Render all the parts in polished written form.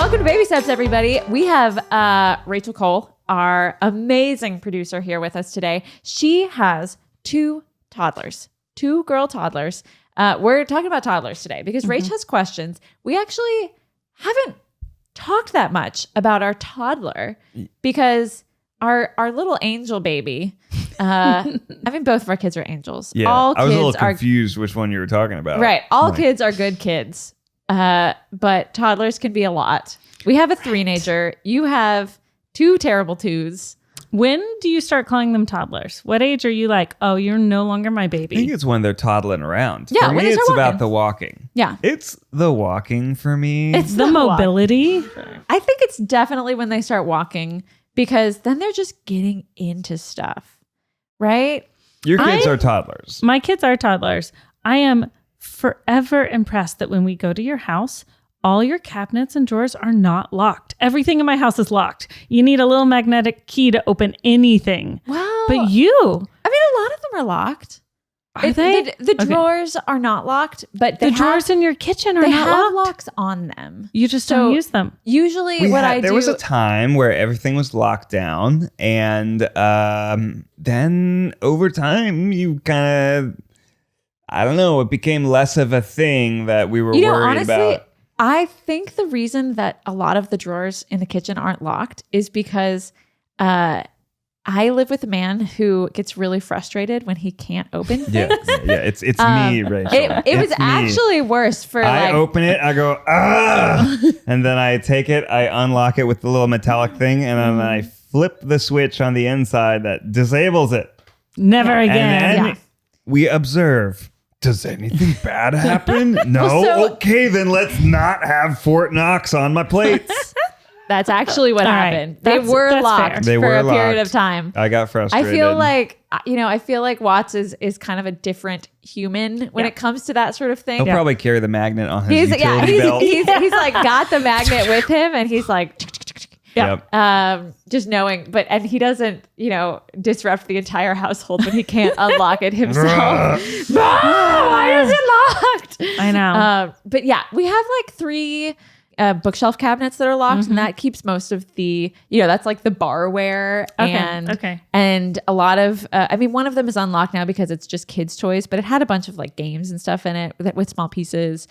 Welcome to Baby Steps, everybody. We have Rachel Cole, our amazing producer, here with us today. She has two girl toddlers. We're talking about toddlers today because Rach has questions. We actually haven't talked that much about our toddler because our little angel baby, I mean, both of our kids are angels. Yeah, all I was kids a little confused which one you were talking about. Right. All kids are good kids. But toddlers can be a lot. We have a three-nager. You have two terrible twos. When do you start calling them toddlers? What age are you like, oh, you're no longer my baby? I think it's when they're toddling around. Yeah, for when me, they start it's about walking. the walking. Yeah. It's the walking for me. It's the mobility. I think it's definitely when they start walking because then they're just getting into stuff, right? Your kids are toddlers. My kids are toddlers. I am forever impressed that when we go to your house, all your cabinets and drawers are not locked. Everything in my house is locked. You need a little magnetic key to open anything. Wow. But you, I mean, a lot of them are locked. are they? The drawers are not locked, but The drawers in your kitchen are they not have locked. locks on them. You just So- don't use them. Usually There was a time where everything was locked down, and then over time, you kind of, I don't know, it became less of a thing that we were worried honestly, about. I think the reason that a lot of the drawers in the kitchen aren't locked is because I live with a man who gets really frustrated when he can't open things. Yeah, it's me, Rachel. It was It's me. actually worse for I like open it, I go, and then I take it, I unlock it with the little metallic thing, and then I flip the switch on the inside that disables it. Never again. And then Yeah. we observe. Does anything bad happen? No? Well, so- Okay, then let's not have Fort Knox on my plates. that's actually what All right. happened. They That's were fair. locked They for were a period locked. of time. I got frustrated. I feel like Watts is kind of a different human when it comes to that sort of thing. He'll probably carry the magnet on his utility belt. he's like got the magnet with him and he's like Yep. just knowing, and he doesn't, disrupt the entire household when he can't unlock it himself. Why is it locked? I know. But yeah, we have like three bookshelf cabinets that are locked, and that keeps most of the, that's like the barware and a lot of, one of them is unlocked now because it's just kids' toys, but it had a bunch of like games and stuff in it with small pieces.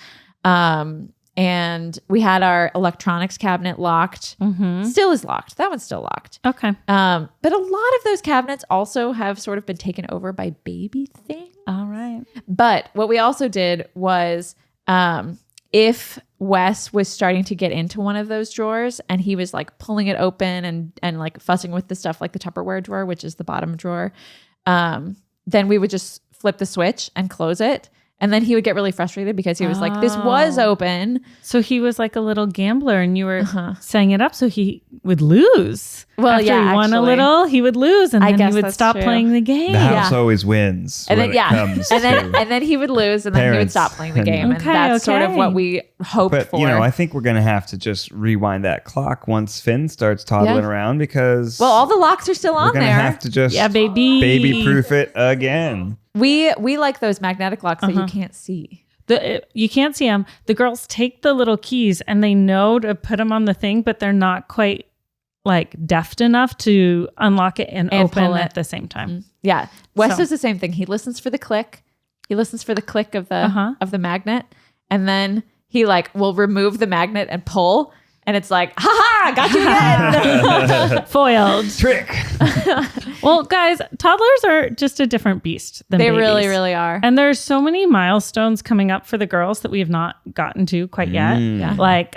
And we had our electronics cabinet locked. Still is locked. That one's still locked. Okay. But a lot of those cabinets also have sort of been taken over by baby things. All right. But what we also did was if Wes was starting to get into one of those drawers and he was like pulling it open and like fussing with the stuff like the Tupperware drawer, which is the bottom drawer, then we would just flip the switch and close it. And then he would get really frustrated because he was like, this was open. So he was like a little gambler and you were setting it up so he would lose. Well, After yeah, he won a actually. little, he would lose and I then guess he would that's stop true. playing the game. The house always wins And when then, it comes to and then he would lose and then he would parents stop playing the and- game. And that's sort of Okay. what we hoped But, for. I think we're going to have to just rewind that clock once Finn starts toddling around because well, all the locks are still we're on going to there. have to just baby-proof it again. We like those magnetic locks that you can't see. You can't see them. The girls take the little keys and they know to put them on the thing, but they're not quite like deft enough to unlock it and open pull it. at the same time. Yeah. Wes So- does the same thing. He listens for the click. He listens for the click of the magnet. And then he like will remove the magnet and pull. And it's like, ha got you again. Foiled. Trick. Well, guys, toddlers are just a different beast than They babies. really, really are. And there's so many milestones coming up for the girls that we have not gotten to quite yet. Yeah. Like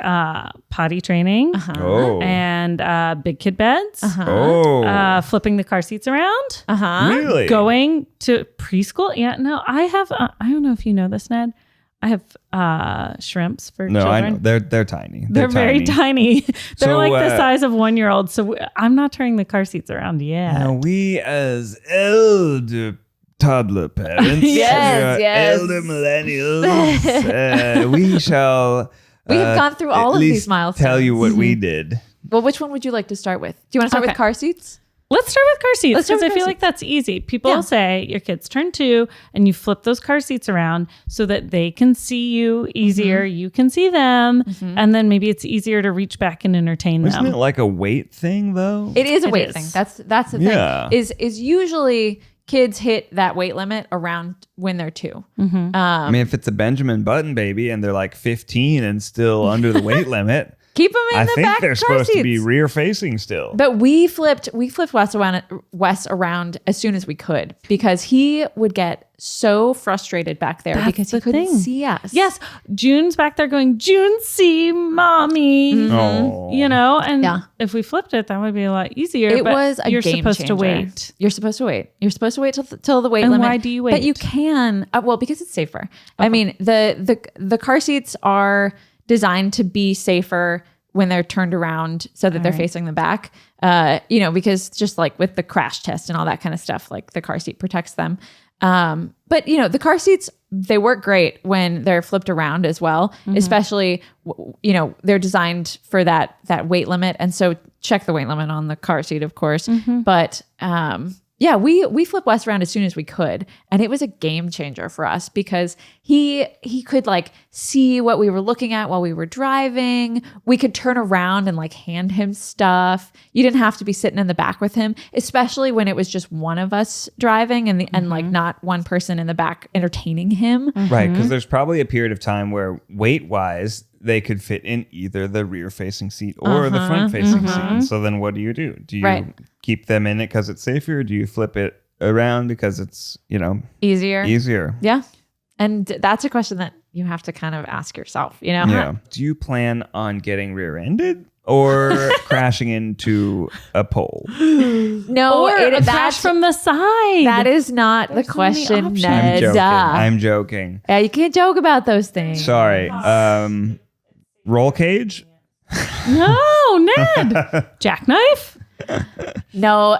potty training Oh. and big kid beds, Oh. flipping the car seats around, Really? going to preschool. Yeah, no, I have, I don't know if you know this, Ned. I have shrimps for No, children. I know. They're tiny. They're very tiny. They're So, like the size of 1-year-olds. So I'm not turning the car seats around yet. Now, we as elder toddler parents, Yes, yes. elder millennials, we shall. We have gone through all at of these least milestones. Tell you what we did. Well, which one would you like to start with? Do you want to start with car seats? Let's start with car seats because I feel like seats. that's easy. People say your kids turn 2 and you flip those car seats around so that they can see you easier. You can see them. And then maybe it's easier to reach back and entertain them. Isn't it like a weight thing though? It is a weight thing. That's the Yeah. thing. Is usually kids hit that weight limit around when they're 2. I mean, if it's a Benjamin Button baby and they're like 15 and still under the weight limit, keep them in I the think back they're car supposed seats. to be rear facing still. But we flipped Wes around as soon as we could because he would get so frustrated back there because he couldn't see us. Yes. June's back there going, June, see mommy. Oh. You know, and if we flipped it, that would be a lot easier. It but was a you're game supposed changer. to wait. You're supposed to wait. You're supposed to wait till the weight And limit. why do you wait? But you can. Well, because it's safer. I mean, the car seats are designed to be safer when they're turned around so that they're facing the back, because just like with the crash test and all that kind of stuff, like the car seat protects them. But the car seats, they work great when they're flipped around as well, especially, they're designed for that weight limit. And so check the weight limit on the car seat, of course. But, we flipped Wes around as soon as we could. And it was a game changer for us because he could like see what we were looking at while we were driving. We could turn around and like hand him stuff. You didn't have to be sitting in the back with him, especially when it was just one of us driving and like not one person in the back entertaining him. Right, because there's probably a period of time where weight-wise, they could fit in either the rear-facing seat or the front-facing seat. And so then what do? Do you keep them in it because it's safer? Or do you flip it around because it's, easier? Yeah. And that's a question that you have to kind of ask yourself, Yeah. Do you plan on getting rear-ended or crashing into a pole? No, Or a crash from the side. that is not the question, Ned. I'm joking. Yeah, you can't joke about those things. Sorry. Roll cage? No, Ned. Jackknife? No,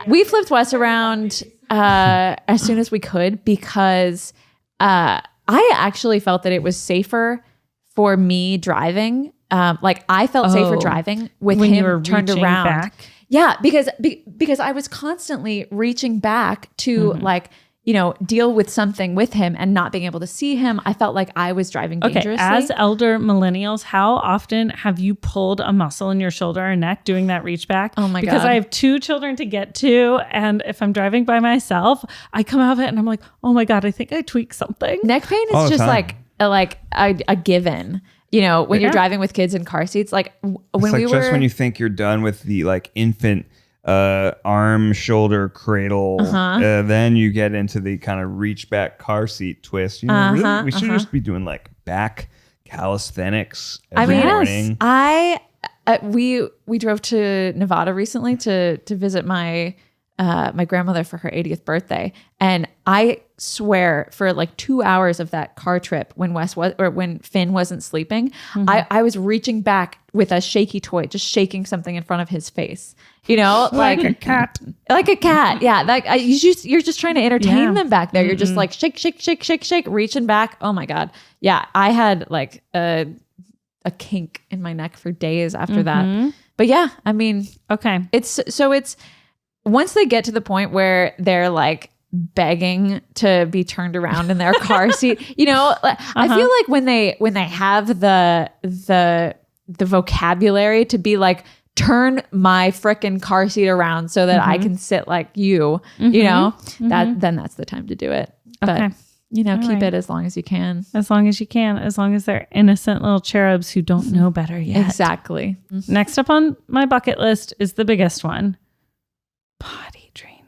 we flipped Wes around as soon as we could because I actually felt that it was safer for me driving. I felt safer driving with when him you were turned reaching around. back? Yeah, because I was constantly reaching back to deal with something with him and not being able to see him. I felt like I was driving dangerously. As elder millennials, how often have you pulled a muscle in your shoulder or neck doing that reach back? Oh my God. Because I have 2 children to get to. And if I'm driving by myself, I come out of it and I'm like, oh my God, I think I tweaked something. Neck pain All is the just time. like a given. When you're driving with kids in car seats, when we were just when you think you're done with the infant arm, shoulder, cradle, then you get into the kind of reach back car seat twist. Really, we should just be doing back calisthenics every morning. We drove to Nevada recently to visit my grandmother for her 80th birthday, and I swear for 2 hours of that car trip when Finn wasn't sleeping, I was reaching back with a shaky toy, just shaking something in front of his face, like a cat. Like a cat. Yeah. You're just trying to entertain them back there. You're just shake, shake, shake, shake, shake, reaching back. Oh my God. Yeah. I had a kink in my neck for days after that. But yeah, I mean, okay. It's once they get to the point where they're begging to be turned around in their car seat, I feel like when they have the vocabulary to be turn my frickin' car seat around so that I can sit like you, then that's the time to do it. But keep it as long as you can. As long as you can, as long as they're innocent little cherubs who don't know better yet. Exactly. Next up on my bucket list is the biggest one. Potty training.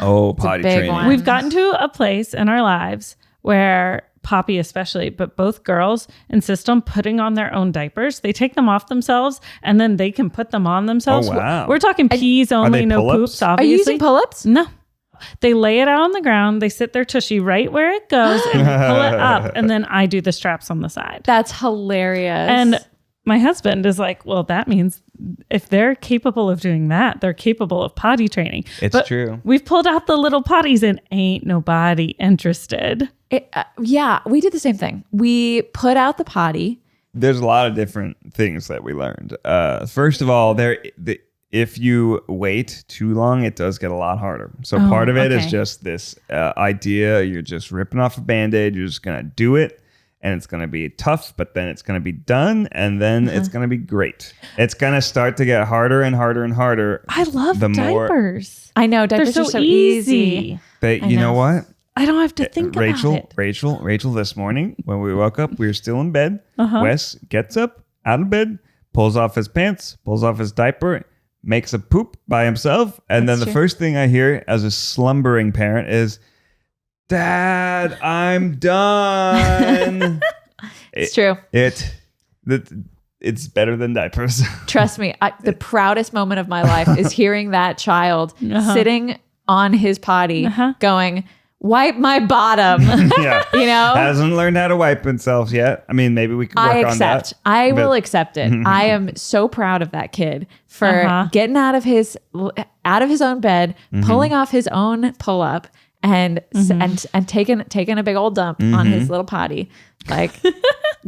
Oh, potty big training. one. We've gotten to a place in our lives where Poppy especially, but both girls insist on putting on their own diapers. They take them off themselves and then they can put them on themselves. Oh, wow. We're talking pees only, no pull-ups? poops, Are obviously. you using pull-ups? No. They lay it out on the ground. They sit their tushy right where it goes and pull it up. And then I do the straps on the side. That's hilarious. And my husband is like, well, that means if they're capable of doing that, they're capable of potty training. It's true. We've pulled out the little potties and ain't nobody interested. We did the same thing. We put out the potty. There's a lot of different things that we learned. First of all, if you wait too long, it does get a lot harder. So part of it is okay. just this idea. You're just ripping off a Band-Aid. You're just going to do it. And it's going to be tough, but then it's going to be done. And then it's going to be great. It's going to start to get harder and harder and harder. I love the more diapers. I know. Diapers They're are so easy. But you know what? I don't have to think Rachel, about it. Rachel, this morning when we woke up, we were still in bed. Wes gets up out of bed, pulls off his pants, pulls off his diaper, makes a poop by himself. And then the first thing I hear as a slumbering parent is, Dad, I'm done. It's true. It's better than diapers. Trust me. The proudest moment of my life is hearing that child sitting on his potty going, wipe my bottom. Yeah. You know? Hasn't learned how to wipe himself yet. I mean, maybe we could work on that. I will accept it. I am so proud of that kid for getting out of his own bed, pulling off his own pull-up, and taking a big old dump on his little potty. Like,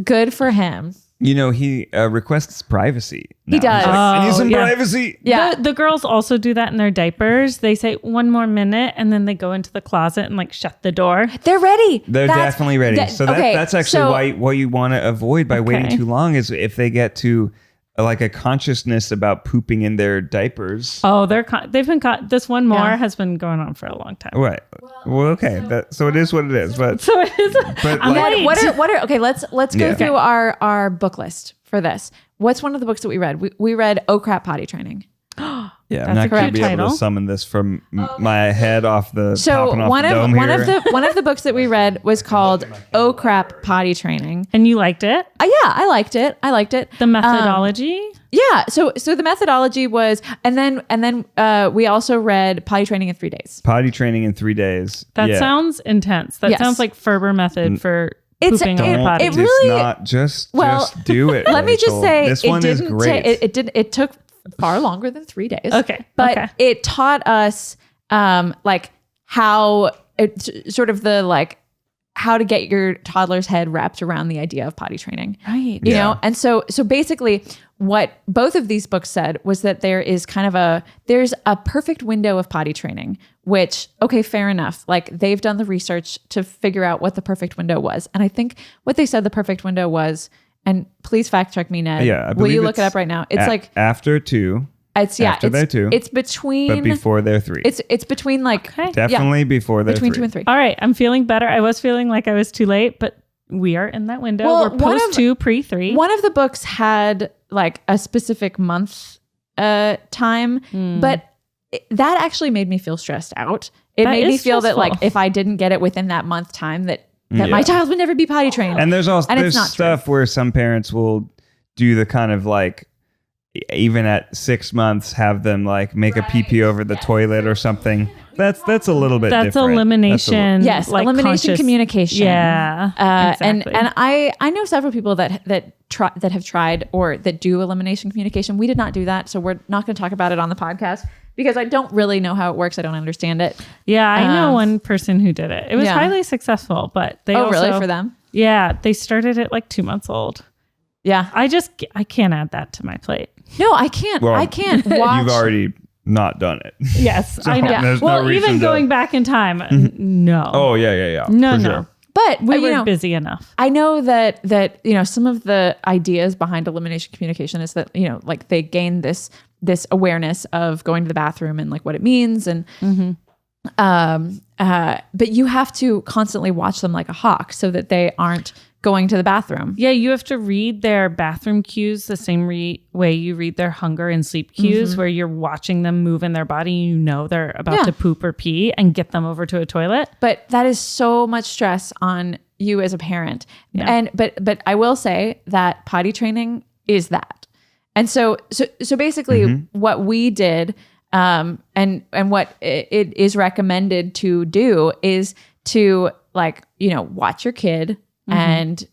good for him. You know, he requests privacy now. He does. I need some privacy. Yeah. The girls also do that in their diapers. They say 1 more minute and then they go into the closet and like shut the door. They're ready. They're definitely ready. That's actually why what you want to avoid by waiting too long is if they get to like a consciousness about pooping in their diapers. Oh, they've been caught. This one more has been going on for a long time. Right. Well, okay. So it is what it is. But So it is. but What are okay, let's go through our book list for this. What's one of the books that we read? We read Oh Crap, Potty Training. yeah, I'm not going to be able to summon this from my head off the popping off the dome here. One of the books that we read was called Oh Crap, Potty Training. And you liked it? Yeah, I liked it. The methodology? Yeah. So the methodology was, and then we also read Potty Training in 3 days. Potty Training in 3 days. That sounds intense. That sounds like Ferber method for pooping on your potty. It really, not just do it. Let me just say, this one is great. It took far longer than 3 days. Okay. But it taught us like how sort of the like how to get your toddler's head wrapped around the idea of potty training. Right. You know? And so basically what both of these books said was that there's a perfect window of potty training, which, okay, fair enough. Like they've done the research to figure out what the perfect window was. And I think what they said the perfect window was, and please fact check me, Ned. Yeah. Will you look it up right now? It's like after 2. After they're 2. It's between, but before they're 3. It's between like definitely before they're between 3. 2 and 3. All right. I'm feeling better. I was feeling like I was too late, but we are in that window. Well, we're post 2, pre 3. One of the books had like a specific month time, but that actually made me feel stressed out. It made me feel that like if I didn't get it within that month time that my child would never be potty trained. And there's stuff where some parents will do the kind of like, even at 6 months, have them like make a pee over the toilet or something. That's a little bit different. That's elimination. Yes, like elimination communication. Yeah, exactly. And I know several people that have tried or that do elimination communication. We did not do that, so we're not going to talk about it on the podcast because I don't really know how it works. I don't understand it. Yeah, I know one person who did it. It was highly successful, but they really for them? Yeah, they started at like 2 months old. Yeah, I can't add that to my plate. No, I can't. Well, I can't watch. You've already not done it. Yes, So I know. there's Well, no reason even to- going back in time, no. Oh yeah. No, for no. sure. But We you were know, busy enough. I know that some of the ideas behind elimination communication is that like they gain this awareness of going to the bathroom and like what it means and but you have to constantly watch them like a hawk so that they aren't going to the bathroom. Yeah, you have to read their bathroom cues the same way you read their hunger and sleep cues, where you're watching them move in their body. You know they're about to poop or pee and get them over to a toilet. But that is so much stress on you as a parent. Yeah. And but I will say that potty training is that. And so basically what we did and what it is recommended to do is to like, watch your kid and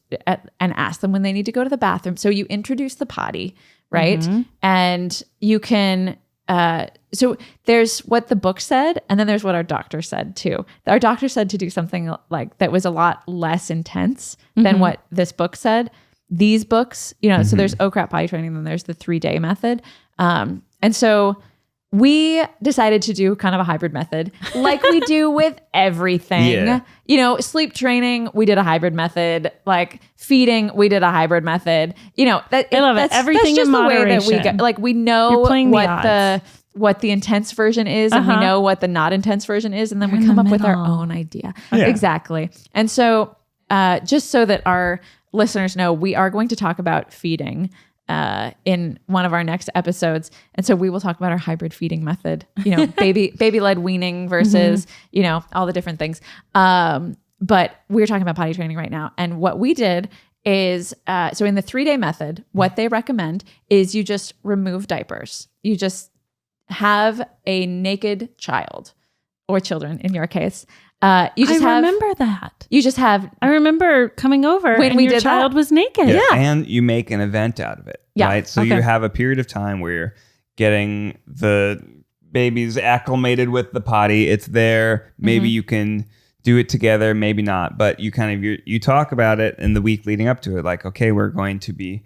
ask them when they need to go to the bathroom. So you introduce the potty, right? And you can, so there's what the book said, and then there's what our doctor said too. Our doctor said to do something like that was a lot less intense than what this book said. These books, so there's Oh Crap Potty Training, then there's the 3-day method. And so we decided to do kind of a hybrid method like we do with everything. Yeah. You know, sleep training, we did a hybrid method. Like feeding, we did a hybrid method. You know, I love it. Everything that's just in the way that we moderation. go. Like we know You're playing the what the intense version is, and we know what the not intense version is, and then we in come the up with our middle. own idea. Yeah. Exactly. And so just so that our listeners know, we are going to talk about feeding in one of our next episodes. And so we will talk about our hybrid feeding method, you know, baby-led weaning versus, you know, all the different things. But we're talking about potty training right now. And what we did is, so in the 3-day method, what they recommend is you just remove diapers. You just have a naked child or children in your case. I remember that. You just have, I remember coming over When and we your did child that. was naked. Yeah. And you make an event out of it. Yeah. Right. So Okay. you have a period of time where you're getting the babies acclimated with the potty. It's there. Maybe you can do it together, maybe not. But you kind of you talk about it in the week leading up to it. Like, okay, we're going to be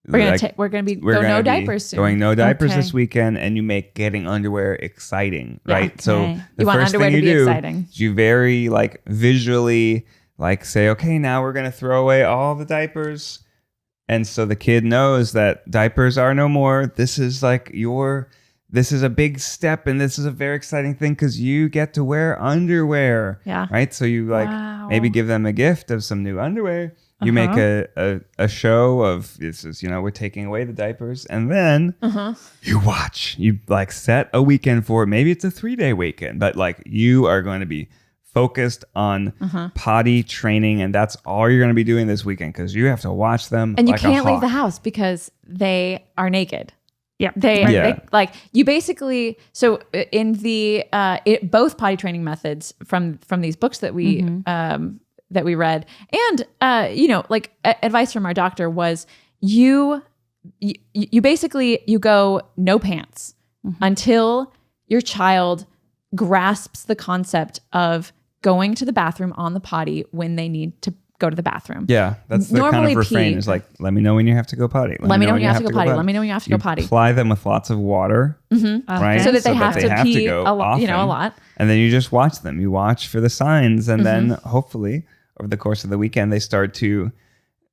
we're going to go no diapers soon. Going no diapers Okay. this weekend, and you make getting underwear exciting, right? So Okay. the You want first underwear thing to you be do exciting. is you very like visually like say, okay, now we're gonna throw away all the diapers, and so the kid knows that diapers are no more. This is like this is a big step, and this is a very exciting thing because you get to wear underwear. Yeah. Right. So you like Wow. maybe give them a gift of some new underwear. You make a show of this is, you know, we're taking away the diapers, and then you watch. You like set a weekend for it. Maybe it's a 3-day weekend, but like you are going to be focused on potty training, and that's all you're going to be doing this weekend because you have to watch them. And you like a can't leave hawk. the house because they are naked. Yeah. They like you basically. So in the both potty training methods from these books that we read, and you know, like advice from our doctor was you basically you go no pants until your child grasps the concept of going to the bathroom on the potty when they need to go to the bathroom. Yeah, that's the kind Normally of refrain pee. is like, let me know when you have to go potty. Let me know when you have to go potty. Let me know when you have to go potty. Apply them with lots of water, right? So that they have to pee go a lot, you know, a often. lot. And then you just watch them. You watch for the signs, and then hopefully over the course of the weekend, they start to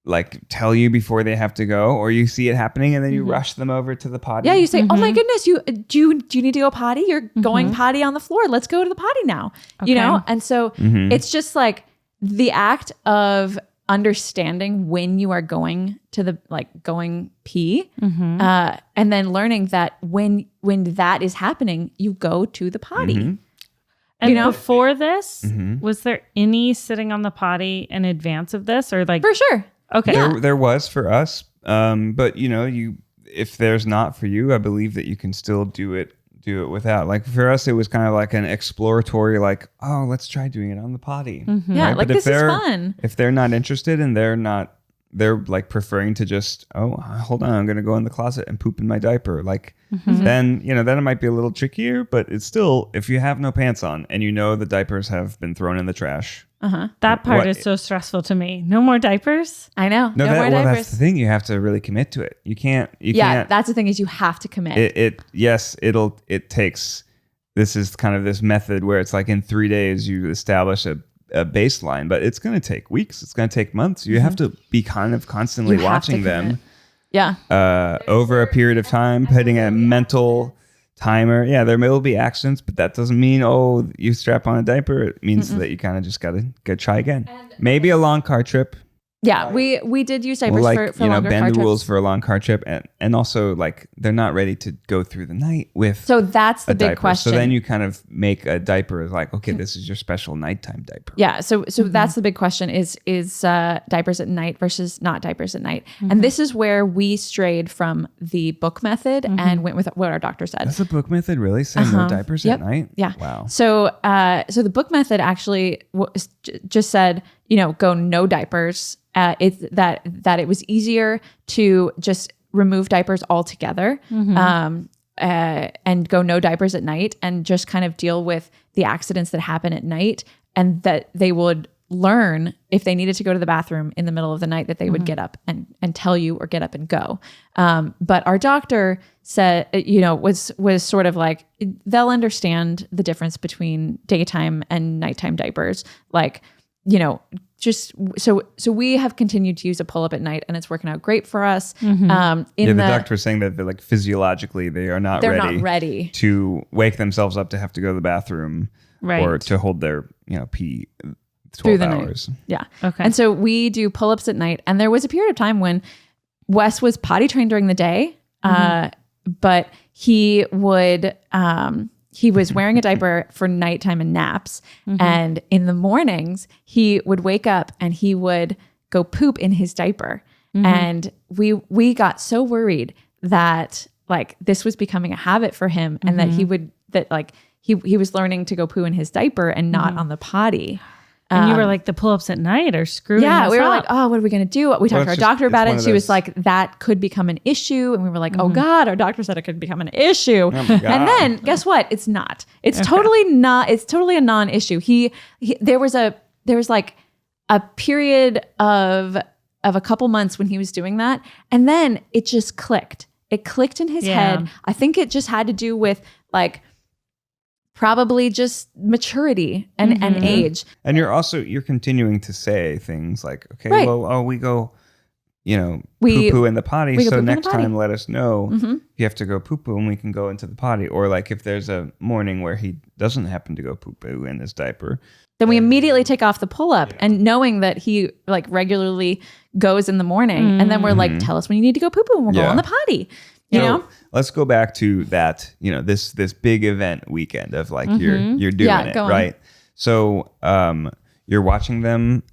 like tell you before they have to go, or you see it happening, and then you rush them over to the potty. Yeah, you say, "Oh my goodness, do you need to go potty? You're going potty on the floor. Let's go to the potty now." You know, and so it's just like the act of understanding when you are going to the going pee, and then learning that when that is happening, you go to the potty. And You know? before this, was there any sitting on the potty in advance of this, or like For sure. okay, There was for us, but you know, if there's not for you, I believe that you can still do it without. Like for us, it was kind of like an exploratory, like, oh, let's try doing it on the potty. Yeah, Right? like But if this is they're- fun. If they're not interested and they're like preferring to just, oh, hold on, I'm going to go in the closet and poop in my diaper. Like then it might be a little trickier, but it's still, if you have no pants on and you know the diapers have been thrown in the trash. that part What- is so stressful to me. No more diapers. I know. No, more Well, diapers. that's the thing. You have to really commit to it. You can't. That's the thing is you have to commit. It takes, this is kind of this method where it's like in 3 days you establish a baseline, but it's going to take weeks. It's going to take months. You have to be kind of constantly You have to watching them commit. Yeah. over a period of time, putting a mental timer. Yeah, there will be accidents, but that doesn't mean, oh, you strap on a diaper. It means that you kind of just got to go try again. Maybe a long car trip. Yeah. We did use diapers Like, for longer bend car the rules trips. for a long car trip. And also, like, they're not ready to go through the night with So that's the a big diaper. question. So then you kind of make a diaper as like, okay, this is your special nighttime diaper. Yeah. So that's the big question is diapers at night versus not diapers at night. And this is where we strayed from the book method and went with what our doctor said. That's a book method, really? Say no diapers Yep. at night? Yeah. Wow. So the book method actually just said, go no diapers. It's that it was easier to just remove diapers altogether. And go no diapers at night and just kind of deal with the accidents that happen at night, and that they would learn if they needed to go to the bathroom in the middle of the night that they would get up and tell you, or get up and go. But our doctor said, was sort of like, they'll understand the difference between daytime and nighttime diapers. Like, just so we have continued to use a pull-up at night, and it's working out great for us. The doctor was saying that they're like physiologically they're not ready to wake themselves up to have to go to the bathroom or to hold their pee 12 hours. Night. Yeah. Okay. And so we do pull-ups at night, and there was a period of time when Wes was potty trained during the day, but he would he was wearing a diaper for nighttime and naps. And in the mornings, he would wake up and he would go poop in his diaper. And we got so worried that like this was becoming a habit for him, and that he was learning to go poo in his diaper and not on the potty. And you were like, the pull-ups at night are screwing us we were up. like, oh, what are we going to do? We talked to our doctor about it, and she was like, that could become an issue. And we were like, oh God, our doctor said it could become an issue. Oh my God. And then guess what? It's not. It's totally not. It's totally a non-issue. There was like a period of a couple months when he was doing that, and then it just clicked. It clicked in his head. I think it just had to do with like probably just maturity and age. And you're continuing to say things like, okay, we go, poo-poo in the potty. So next time let us know you have to go poo-poo and we can go into the potty. Or like if there's a morning where he doesn't happen to go poo-poo in his diaper, then we immediately take off the pull-up, and knowing that he like regularly goes in the morning, and then we're like, tell us when you need to go poo-poo and we'll go on the potty. You know? Let's go back to that, this big event weekend of like you're doing it, right? So you're watching them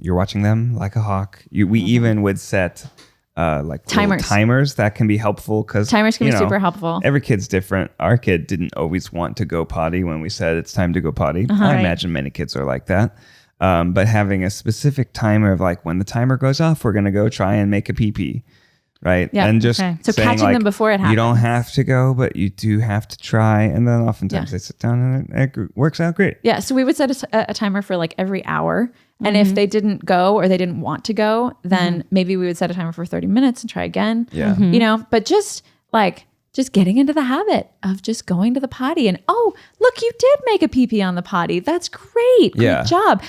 like a hawk. We even would set like timers that can be helpful, because timers can be super helpful. Every kid's different. Our kid didn't always want to go potty when we said it's time to go potty. I imagine many kids are like that. But having a specific timer of like, when the timer goes off, we're going to go try and make a pee-pee. Right. Yeah. And just so catching them before it happens. You don't have to go, but you do have to try. And then oftentimes they sit down and it works out great. Yeah. So we would set a timer for like every hour. And if they didn't go or they didn't want to go, then maybe we would set a timer for 30 minutes and try again. Yeah. But just getting into the habit of just going to the potty, and oh, look, you did make a pee-pee on the potty. That's great. Great job.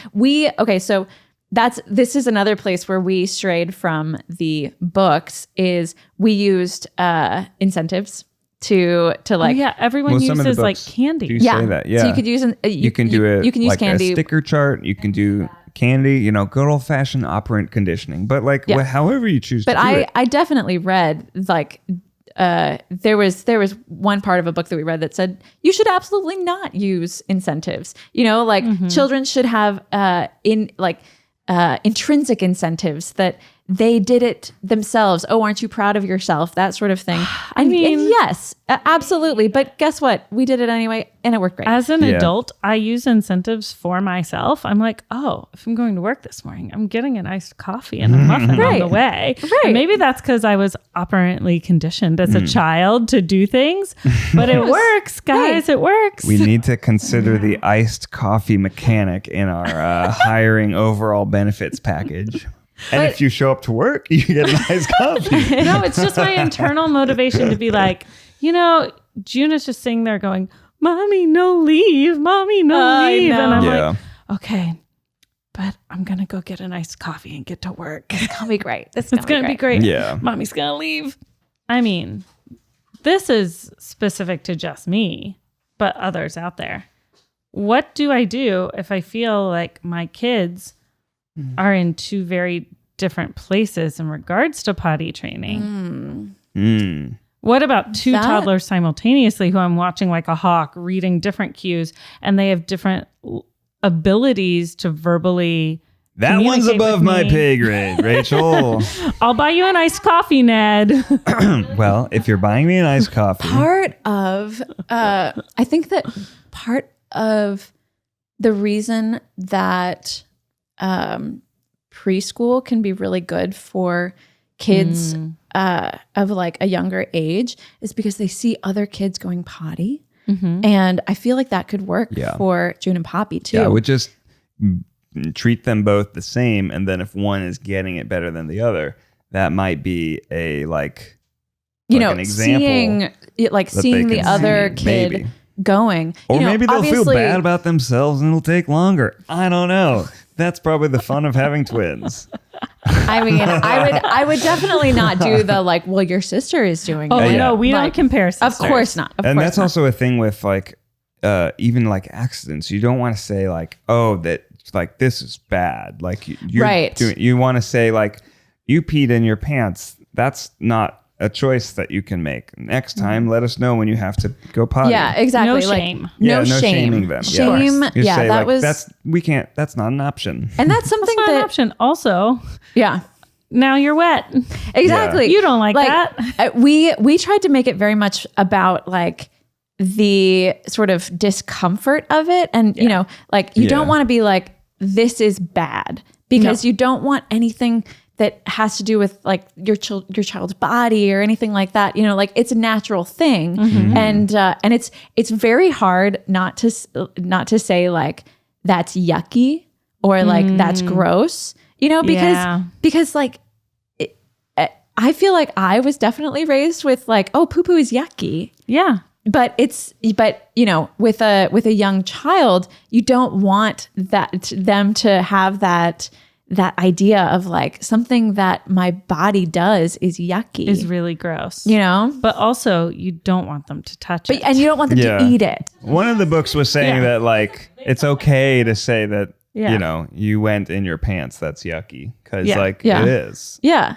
So this is another place where we strayed from the books. Is we used incentives to like everyone uses like candy. Say that. Yeah. So you could use you can do it. You can use like candy, a sticker chart. You can do candy. Good old fashioned operant conditioning. But like however you choose. But to do it. I definitely read like there was one part of a book that we read that said you should absolutely not use incentives. Children should have intrinsic incentives that they did it themselves. Oh, aren't you proud of yourself? That sort of thing. And yes, absolutely. But guess what? We did it anyway, and it worked great. As an adult, I use incentives for myself. I'm like, oh, if I'm going to work this morning, I'm getting an iced coffee and a muffin on the way. Right. And maybe that's because I was operantly conditioned as a child to do things, but it works, guys. It works. We need to consider the iced coffee mechanic in our hiring overall benefits package. And if you show up to work, you get a nice coffee. No, it's just my internal motivation to be like, June is just sitting there going, Mommy, no leave. Mommy, no leave. And I'm like, okay, but I'm going to go get a nice coffee and get to work. It's going to be great. It's going to be great. Yeah. Mommy's going to leave. I mean, this is specific to just me, but others out there. What do I do if I feel like my kids are in two very different places in regards to potty training? What about two toddlers simultaneously who I'm watching like a hawk, reading different cues, and they have different abilities to verbally That one's above my pay grade, Rachel. I'll buy you an iced coffee, Ned. Well, if you're buying me an iced coffee. I think that part of the reason that preschool can be really good for kids of like a younger age is because they see other kids going potty. And I feel like that could work for June and Poppy too. Yeah, with just treat them both the same, and then if one is getting it better than the other, that might be a like an example seeing the other kid maybe. going, or maybe they'll feel bad about themselves and it'll take longer. I don't know. That's probably the fun of having twins. I mean, I would definitely not do the like, well, your sister is doing it. Oh no, we don't compare sisters. Of course not. And that's also a thing with like even like accidents. You don't want to say like, oh, that like this is bad. Like you're right. You want to say like, you peed in your pants. That's not a choice that you can make. Next time, let us know when you have to go potty. Yeah, exactly. No shame. No shame. Shaming them. Shame. Yeah, That like, was. That's not an option. And that's something That's not an option. Also, yeah. now you're wet. Exactly. You don't like that. We tried to make it very much about like the sort of discomfort of it, and you know, like you don't want to be like, this is bad, because you don't want anything that has to do with like your child's body or anything like that. You know, like it's a natural thing, and it's very hard not to say like that's yucky or like that's gross. You know, because like I feel like I was definitely raised with like, oh, poo poo is yucky. Yeah. But you know, with a young child, you don't want them to have that idea of like something that my body does is yucky, Is really gross. you know, But also, you don't want them to touch it. and you don't want them to eat it. One of the books was saying that like it's okay to say that Yeah. you went in your pants. That's yucky because Yeah. it is. Yeah.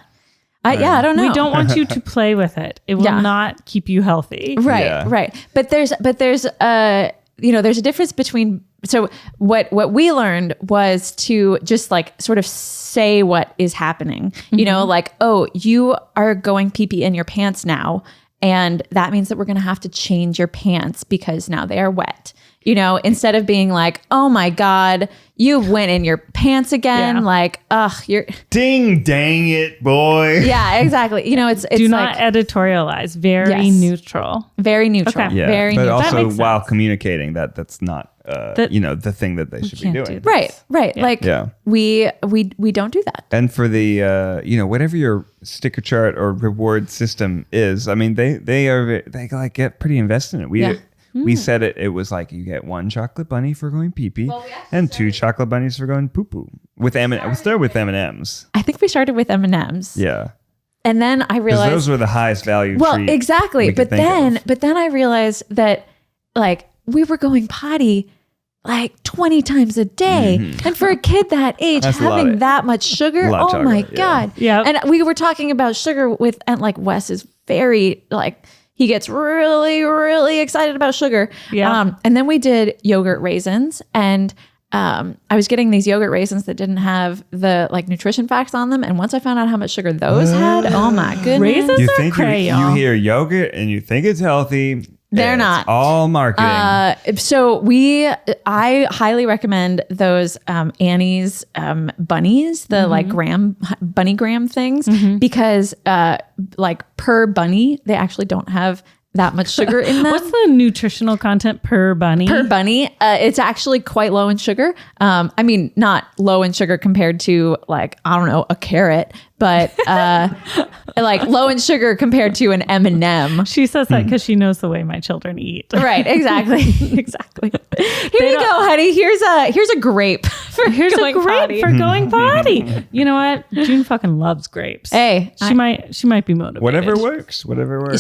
I don't know. We don't want you to play with it. It will not keep you healthy. Right, Yeah. right. But there's there's a difference between, so what we learned was to just like sort of say what is happening. You know, like, oh, you are going pee-pee in your pants now, and that means that we're going to have to change your pants because now they are wet. You know, instead of being like, oh my God, you went in your pants again. Yeah. Like, ugh, you're. Ding dang it, boy. Yeah, exactly. You know, it's Do not like editorialize. Very neutral. very neutral. Okay. Yeah, Very but neutral. That also makes while sense. communicating that's not the thing that they should be can't doing. do that. Right. Yeah. Like we don't do that. And for the whatever your sticker chart or reward system is, I mean they like get pretty invested in it. We said it was like you get 1 chocolate bunny for going pee pee and 2 chocolate bunnies for going poo poo. With we started with M&Ms. I think we started with M&Ms. Yeah. And then I Because realized those were the highest value treat exactly. we could But think of. then I realized that like we were going potty like 20 times a day. And for a kid that age, That's a lot having of- that much sugar, a lot of oh my chocolate, God. Yeah. And we were talking about sugar and like Wes is very like, he gets really, really excited about sugar. Yeah. And then we did yogurt raisins, and I was getting these yogurt raisins that didn't have the like nutrition facts on them. And once I found out how much sugar those had, oh my goodness. Raisins You are think cray, you y'all. hear yogurt and you think it's healthy. They're It's not. all marketing. So I highly recommend those Annie's bunnies, the like bunny graham things, because like per bunny, they actually don't have that much sugar in them. What's the nutritional content per bunny? Per bunny, it's actually quite low in sugar. I mean, not low in sugar compared to like, I don't know, a carrot, but like low in sugar compared to an M&M. She says that because she knows the way my children eat. Right, exactly. Exactly. Here you go, honey. Here's a grape for Here's going a grape potty. for going potty. You know what? June fucking loves grapes. Hey, she might be motivated. Whatever works.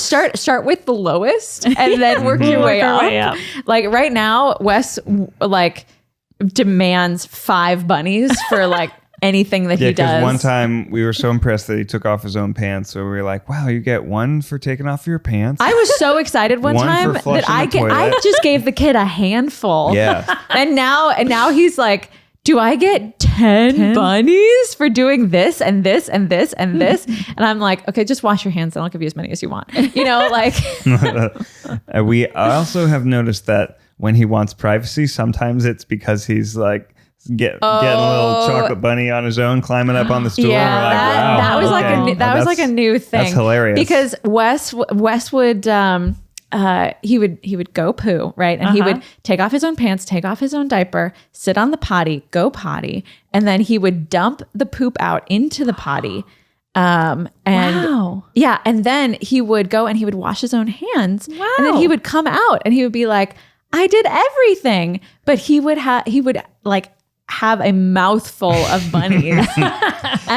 start with the lowest and then work your way our up. way up. Like right now, Wes like demands 5 bunnies for like anything that Yeah, he because does. one time we were so impressed that he took off his own pants. So we were like, wow, you get 1 for taking off your pants? I was so excited one One for time that flushing I the toilet. just gave the kid a handful. Yeah. And now he's like, do I get 10 bunnies for doing this and this and this and this? And I'm like, okay, just wash your hands and I'll give you as many as you want. You know, like We also have noticed that when he wants privacy, sometimes it's because he's like getting a little chocolate bunny on his own, climbing up on the stool. yeah, and we're like, wow, that was okay. like a new thing. That's hilarious. Because Wes would he would go poo, right? And he would take off his own pants, take off his own diaper, sit on the potty, go potty, and then he would dump the poop out into the potty. And yeah, and then he would go and he would wash his own hands. Wow. And then he would come out and he would be like, I did everything. But he would like have a mouthful of bunnies. And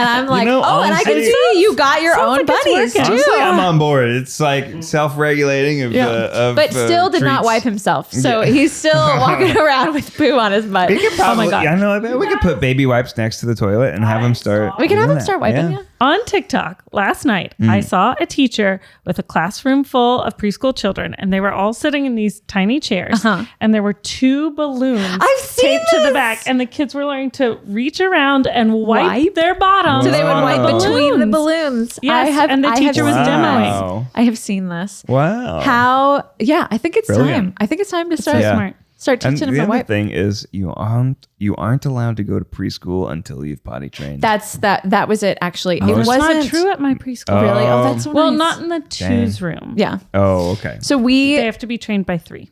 I'm like, and I can see you got your own bunnies too. Honestly, I'm on board. It's like self-regulating but still did not treats. wipe himself. So he's still walking around with poo on his butt. We could probably, Oh my God. I know. I bet we could put baby wipes next to the toilet and have him start. We can have doing him start that. wiping. Yeah. Yeah. On TikTok last night, I saw a teacher with a classroom full of preschool children, and they were all sitting in these tiny chairs, and there were 2 balloons I've seen taped to the this. back, and the kids were learning to reach around and wipe their bottoms. So they would Wow. wipe between the balloons. Yes, and the teacher was Wow. I have seen this. Wow. I think it's Brilliant. time. I think it's time to start smart. start And teaching him the to other wipe. thing is you aren't allowed to go to preschool until you've potty trained. That was it actually. It It's wasn't not true at my preschool. really. Oh, that's so Well, nice. not in the twos room. Yeah. Oh, okay. So They have to be trained by 3.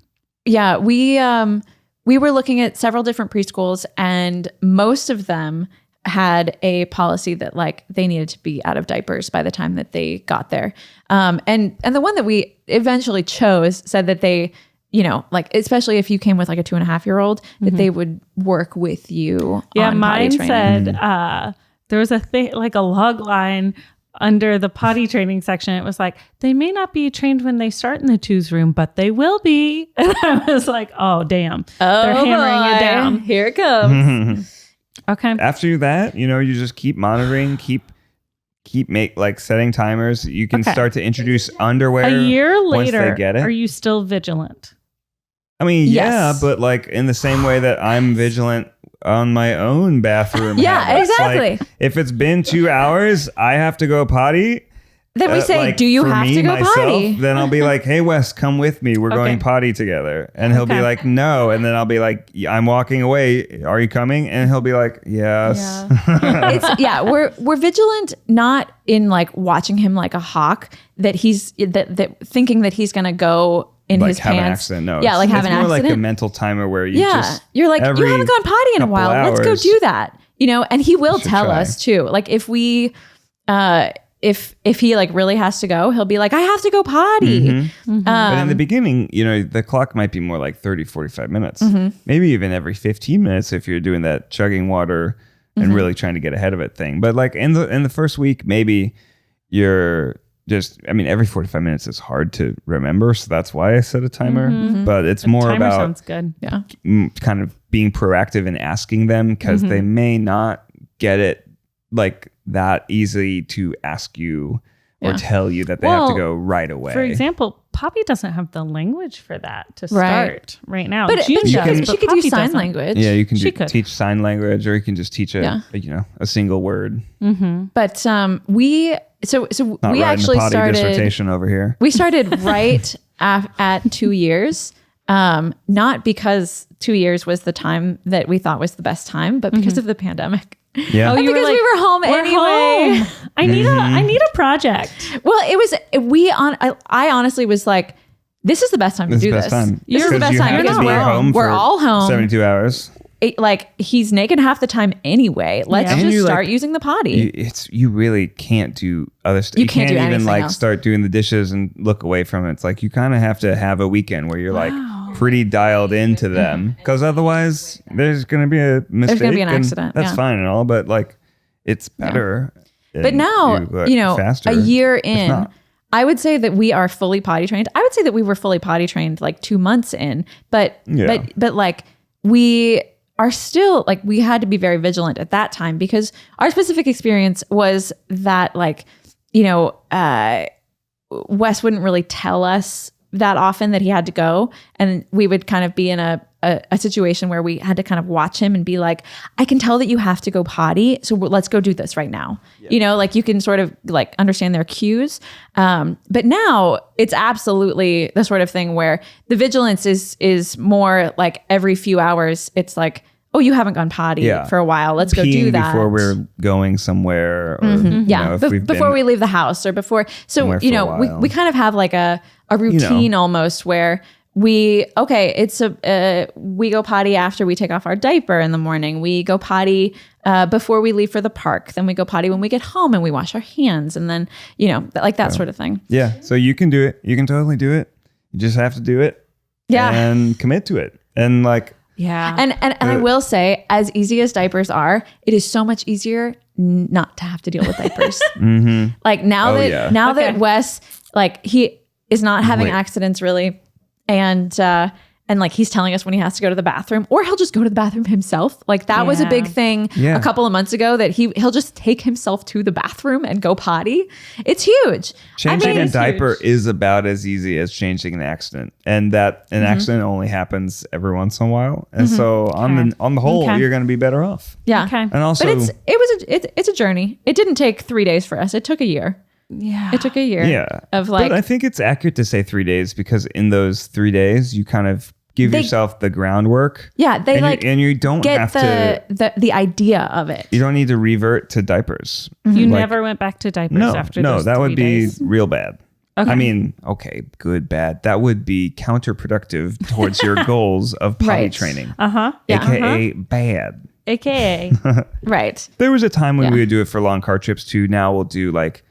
we were looking at several different preschools, and most of them had a policy that like they needed to be out of diapers by the time that they got there. And the one that we eventually chose said that they, like, especially if you came with like a 2.5-year-old, that they would work with you. Yeah, on potty mine training. said there was a thing like a log line under the potty training section. It was like, they may not be trained when they start in the twos room, but they will be. And I was like, oh, damn. They're hammering you down. Here it comes. Okay. After that, you just keep monitoring, keep setting timers. You can Okay. start to introduce underwear. A year once later, they get it. are you still vigilant? I mean, yeah, Yes. but like in the same way that I'm vigilant on my own bathroom. Yeah, habits. exactly. Like, if it's been 2 hours, I have to go potty. Then we say, like, do you for have me, to go myself, potty? Then I'll be like, hey, Wes, come with me. We're going potty together. And he'll be Okay. like, no. And then I'll be like, I'm walking away. Are you coming? And he'll be like, yes. We're vigilant, not in like watching him like a hawk, that he's that thinking that he's gonna go in Like his have an pants. accident. No, Yeah, like have it's an more accident. like a mental timer where you just You're like, you every haven't gone potty in a couple while. Let's go hours- do that. And he will should tell try. us too. Like if we if he like really has to go, he'll be like, I have to go potty. Mm-hmm. But in the beginning, the clock might be more like 30, 45 minutes. Maybe even every 15 minutes if you're doing that chugging water and really trying to get ahead of it thing. But like in the first week, maybe you're just, every 45 minutes is hard to remember. So that's why I set a timer. But it's more Timer about sounds good. Yeah. kind of being proactive and asking them because they may not get it like that easy to ask you or tell you that they have to go right away. For example, Poppy doesn't have the language for that to Right. start right now. But June she does, could, but she could Poppy do sign doesn't. language. Yeah, you can She could. teach sign language, or you can just teach a single word. But we Not we writing actually a potty started dissertation over here. We started right at 2 years, not because 2 years was the time that we thought was the best time, but because of the pandemic. Yeah. And you were because like, we were home We're anyway. home. I need a project. Well, it was I honestly was like, this is the best time to This is do the this. best time. This is the Because best you time have because to be we're home we're for all home. 72 hours. He's naked half the time anyway. Let's Yeah. And just you, start like, using the potty. You really can't do other stuff. You can't do even anything like else. start doing the dishes and look away from it. It's like you kind of have to have a weekend where you're like pretty dialed into them, because otherwise there's going to be a mistake. gonna be an and accident, That's yeah. fine and all, but like it's better. But and now, faster a year if in, not. I would say that we are fully potty trained. I would say that we were fully potty trained like 2 months in, but like we are still like, we had to be very vigilant at that time because our specific experience was that like, Wes wouldn't really tell us that often that he had to go. And we would kind of be in a situation where we had to kind of watch him and be like, I can tell that you have to go potty. So let's go do this right now. Like you can sort of like understand their cues. But now it's absolutely the sort of thing where the vigilance is more like every few hours. It's like, oh, you haven't gone potty for a while. Let's go do that before we're going somewhere. Or, before we leave the house or before. So, we kind of have like a routine almost where we go potty after we take off our diaper in the morning. We go potty before we leave for the park. Then we go potty when we get home and we wash our hands. And then, like that sort of thing. Yeah. So you can do it. You can totally do it. You just have to do it. Yeah. And commit to it. And like, yeah. And I will say, as easy as diapers are, it is so much easier not to have to deal with diapers. Like now that Wes, like he is not having accidents really. And like he's telling us when he has to go to the bathroom, or he'll just go to the bathroom himself. Like that was a big thing a couple of months ago, that he'll just take himself to the bathroom and go potty. It's huge. Changing a diaper is about as easy as changing an accident, and that an accident only happens every once in a while. And so on the whole, you're going to be better off. Yeah. Okay. And also, but it's a journey. It didn't take 3 days for us. It took a year. Yeah. It took a year. Yeah. Of like, but I think it's accurate to say 3 days, because in those 3 days, you kind of give yourself the groundwork. Yeah, they and you don't get have the idea of it. You don't need to revert to diapers. You never went back to diapers after those 3 that would days? be real bad. Okay. I mean, okay, good, bad. That would be counterproductive towards your goals of potty training. AKA bad. AKA. Right. There was a time when we would do it for long car trips too. Now we'll do like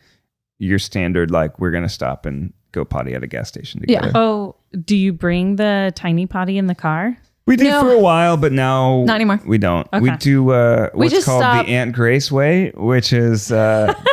your standard, like we're going to stop and go potty at a gas station together. Oh, do you bring the tiny potty in the car? We did for a while, but now not anymore. We don't. Okay. We do what's called the Aunt Grace way, which is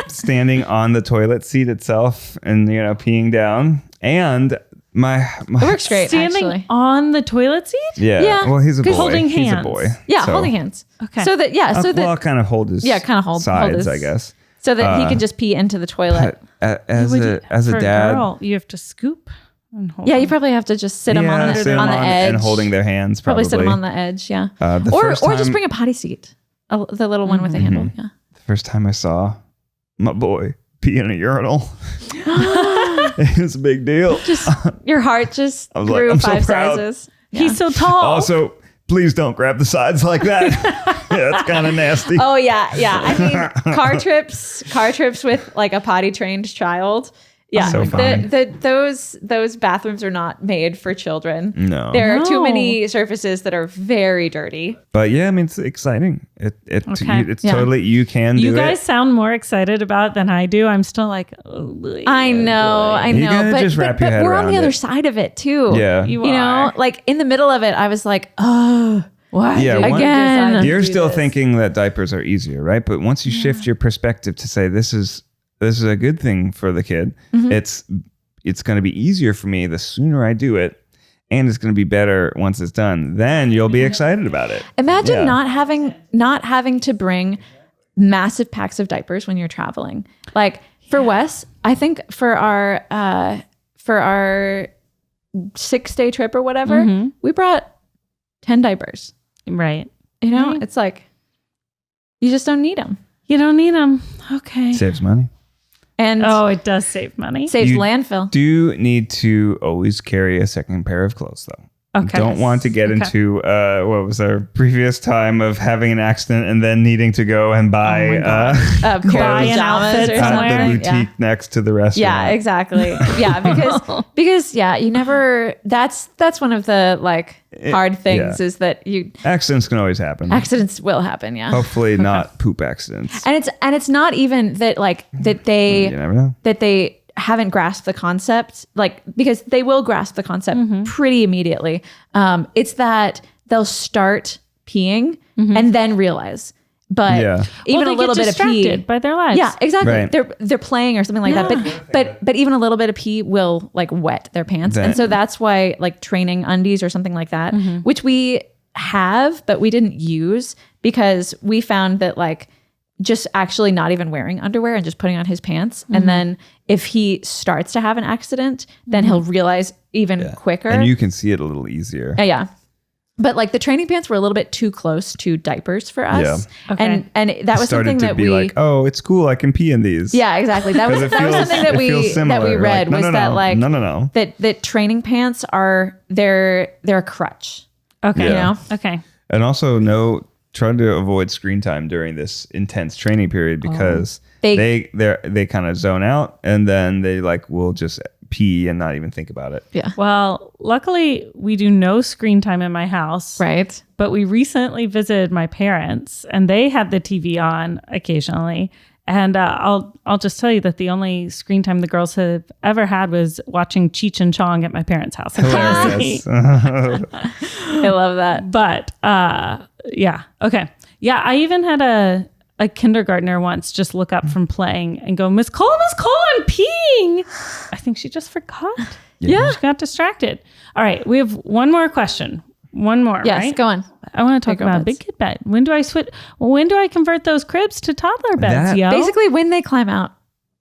standing on the toilet seat itself and peeing down. And my it works great. Standing actually. on the toilet seat? Yeah. Well, he's a boy. Holding He's hands. a boy. Yeah, so. holding hands. Okay. So that I'll kind of hold his sides, his, I guess. So that he can just pee into the toilet. As a for dad, girl, you have to scoop and hold. Yeah, you probably have to just sit them on the edge and holding their hands. Probably sit them on the edge. Yeah. Or just bring a potty seat, the little one with a handle. Yeah. The first time I saw my boy pee in a urinal, it was a big deal. Just your heart just I was grew like, I'm 5 so proud. sizes. Yeah. He's so tall. Also, please don't grab the sides like that. Yeah, that's kind of nasty. Oh yeah. I mean, car trips with like a potty trained child. Yeah, So fun. those bathrooms are not made for children. No. There are too many surfaces that are very dirty. But yeah, I mean, it's exciting. It's Yeah. totally, you can do it. You guys sound more excited about it than I do. I'm still like, oh, boy, I know. You gotta but just wrap your head we're on around the other it. side of it too. Yeah. You know, are. like in the middle of it, I was like, oh, what? Yeah, Again. You're still thinking that diapers are easier, right? But once you shift your perspective to say this is a good thing for the kid, it's going to be easier for me the sooner I do it, and it's going to be better once it's done. Then you'll be excited about it. Imagine not having to bring massive packs of diapers when you're traveling. Like for Wes, I think for our 6-day trip or whatever, we brought 10 diapers. Right. It's like you just don't need them. You don't need them. Okay. Saves money. And it does save money. saves You landfill. Do need to always carry a second pair of clothes, though. Okay. Don't want to get into what was our previous time of having an accident and then needing to go and buy Pair of Buy an pajamas outfit or at something. the boutique next to the restaurant. Yeah, exactly. Yeah, because you never. That's one of the hard things is that Accidents can always happen. accidents will happen. Yeah, Hopefully not poop accidents. and it's not even that that they You never know. that they haven't grasped the concept, because they will grasp the concept pretty immediately. It's that they'll start peeing and then realize. But even they a little get bit of pee distracted by their lives. Yeah, exactly. Right. They're playing or something like that. But even a little bit of pee will wet their pants. And so that's why training undies or something like that, which we have, but we didn't use because we found that just actually not even wearing underwear and just putting on his pants. And then if he starts to have an accident, then he'll realize even quicker. And you can see it a little easier. Yeah. But the training pants were a little bit too close to diapers for us. Yeah. Okay. And that was Started something to that be we it's cool, I can pee in these. Yeah, exactly. That was something that it we feels similar. read No. that training pants are they're a crutch. Okay. Yeah. Okay. And also try to avoid screen time during this intense training period because they kind of zone out and then they will just pee and not even think about it. Yeah. Well, luckily we do no screen time in my house. Right. But we recently visited my parents and they had the TV on occasionally. And I'll just tell you that the only screen time the girls have ever had was watching Cheech and Chong at my parents' house. Hilarious. I love that. But yeah. Okay. Yeah. I even had a kindergartner once just look up from playing and go, Miss Cole, I'm peeing. I think she just forgot. Yeah. She got distracted. All right. We have one more question. One more, Yes, right? go on. I want to talk Big girl about beds. big kid bed. When do I convert those cribs to toddler beds, yo? Basically, when they climb out.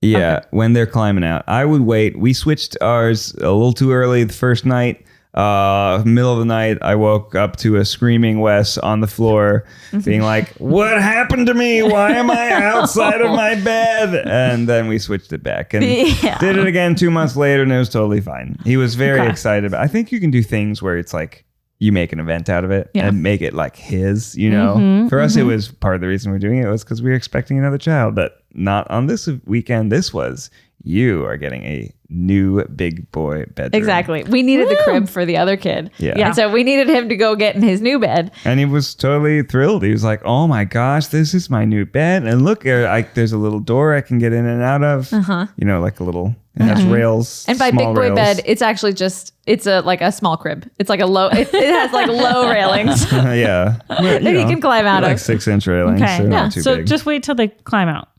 Yeah, when they're climbing out. I would wait. We switched ours a little too early the first night. Middle of the night, I woke up to a screaming Wes on the floor being like, what happened to me? Why am I outside of my bed? And then we switched it back and did it again 2 months later and it was totally fine. He was very excited. I think you can do things where it's like, you make an event out of it and make it like his, For us, it was part of the reason we're doing it was because we were expecting another child, but not on this weekend. This was, you are getting a new big boy bedroom. Exactly. We needed the crib for the other kid. Yeah. And so we needed him to go get in his new bed. And he was totally thrilled. He was like, oh my gosh, this is my new bed. And look, there's a little door I can get in and out of, like a little, it has rails. And by small big boy rails. bed, it's actually just, it's like a small crib. It's like a low, it has like low railings Yeah. But, that he can climb out like of. 6-inch railings. Okay. So not too So big. just wait till they climb out.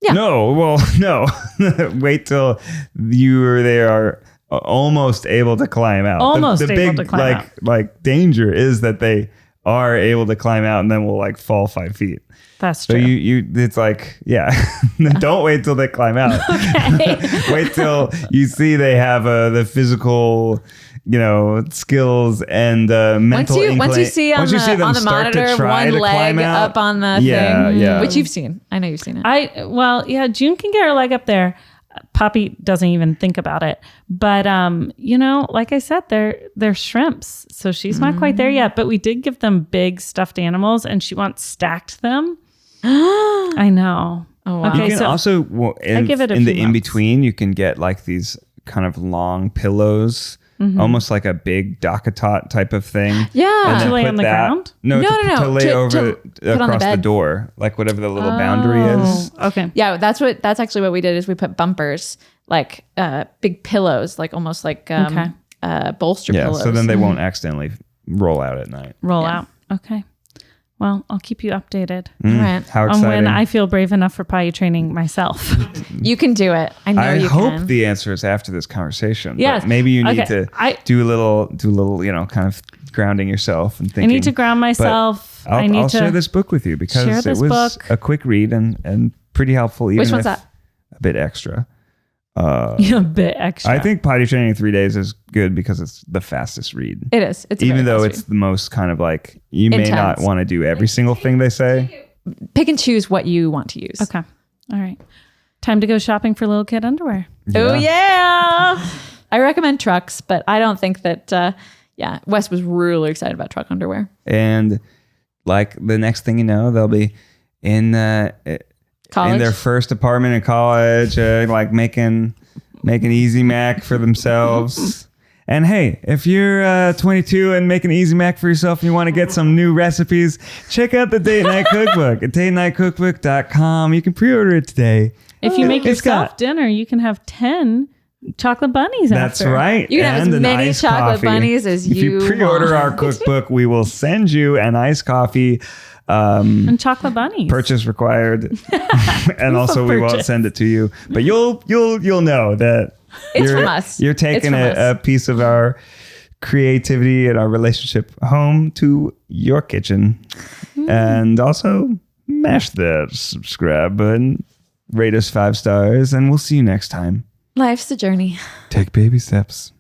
Yeah. No. Wait till they are almost able to climb out. Almost the able big, to climb out. Like danger is that they are able to climb out and then will fall 5 feet. That's So true. it's like, yeah, don't wait till they climb out. Wait till you see they have the physical, skills and mental. Once you see on them the start to monitor try one to leg climb out. up on the Yeah, thing, yeah. which you've seen. I know you've seen it. June can get her leg up there. Poppy doesn't even think about it. But like I said, they're shrimps. So she's not quite there yet. But we did give them big stuffed animals and she wants stacked them. I know. Oh, wow. Okay, You can so also, give it a in the few in months. between, you can get like these kind of long pillows, almost like a big DockATot type of thing. Yeah. And then To lay put on the that- ground? No, No, to lay over put on the across the bed. door, like whatever the little boundary is. Oh, okay. Yeah, that's actually what we did is we put bumpers, like big pillows, like almost like bolster Yeah, pillows. so then they won't accidentally roll out at night. Roll out. Okay. Well, I'll keep you updated Right. How on exciting. when I feel brave enough for potty training myself. You can do it. I know I you hope can. the answer is after this conversation. Yes. But maybe you need Okay. to do a little, kind of grounding yourself and I thinking. need to ground myself. I'll share this book with you share because it this was book. a quick read and pretty helpful. Even Which one's if that? A bit extra. A bit extra. I think potty training in 3 days is good because it's the fastest read. It is. It's a Even very though fast it's the most kind of like, you may not Intense. want to do every single thing they say. read. Pick and choose what you want to use. Okay. All right. Time to go shopping for little kid underwear. Oh yeah. I recommend trucks, but I don't think that. Wes was really excited about truck underwear. And like the next thing you know, they'll be in College. in their first apartment in college, like making Easy Mac for themselves. And hey, if you're 22 and making Easy Mac for yourself and you want to get some new recipes, check out the Date Night Cookbook at datenightcookbook.com. You can pre-order it today. If you make It's yourself got- dinner, you can have 10 chocolate bunnies That's after. right. You can have as And an many iced chocolate coffee. bunnies as if you you pre-order want. our cookbook, we will send you an iced coffee. And chocolate bunnies. Purchase required, and also we won't purchase. send it to you. But you'll know that It's from us. You're It's taking from us. a piece of our creativity and our relationship home to your kitchen, and also mash that subscribe button, rate us 5 stars, and we'll see you next time. Life's a journey. Take baby steps.